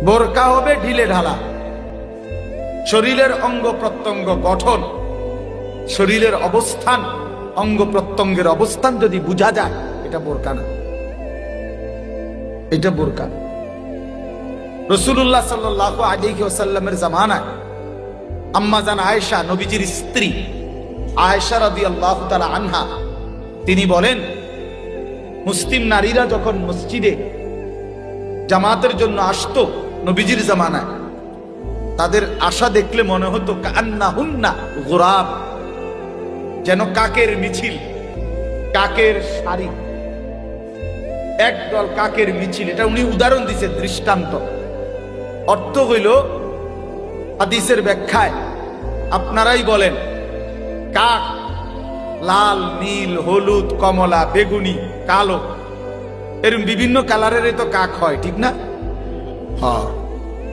বোরকা হবে ঢিলে ঢালা, শরীরের অঙ্গ প্রত্যঙ্গ গঠন, শরীরের অবস্থান, অঙ্গ প্রত্যঙ্গের অবস্থান যদি বোঝা যায়, এটা বোরকা না, এটা বোরকা। রাসূলুল্লাহ সাল্লাল্লাহু আলাইহি ওয়াসাল্লামের জামানায় আম্মা জান আয়েশা, নবীজির স্ত্রী আয়েশা রাদিয়াল্লাহু তাআলা আনহা, তিনি বলেন, মুসলিম নারীরা যখন মসজিদে জামাতের জন্য আসতো নবীজির জামানায়, তাদের আশা দেখলে মনে হতো কান্নাহুন্না গুরাব, যেন কাকের মিছিল, কাকের সারি, একদল কাকের মিছিল। এটা উনি উদাহরণ দিছে, দৃষ্টান্ত। অর্থ হইল, হাদিসের ব্যাখ্যায় আপনারাই বলেন, কাক লাল, নীল, হলুদ, কমলা, বেগুনি, কালো, এরকম বিভিন্ন কালারের তো কাক হয়, ঠিক না? হ্যাঁ,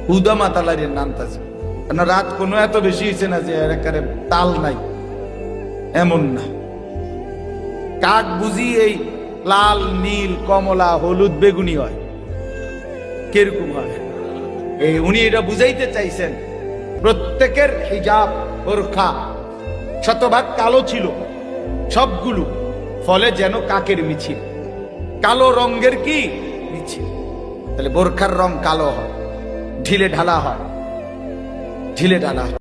হুদা মাতালারের নাম তাছে, কারণ রাত কোনো এত বেশি হয়েছে না যে একেবারে তাল নাই, এমন না। কাক বুঝি এই লাল, নীল, কমলা, হলুদ, বেগুনি হয়। কিরকম হয়? এই উনি এটা বুঝাইতে চাইছেন, প্রত্যেকের হিজাব, বোরখা শতভাগ কালো ছিল সবগুলো, ফলে যেন কাকের মিছিল, কালো রঙের কি মিছিল। তাহলে বোরখার রং কালো হয়, ঢিলে ঢালা হয়, ঢিলে ঢালা হয়।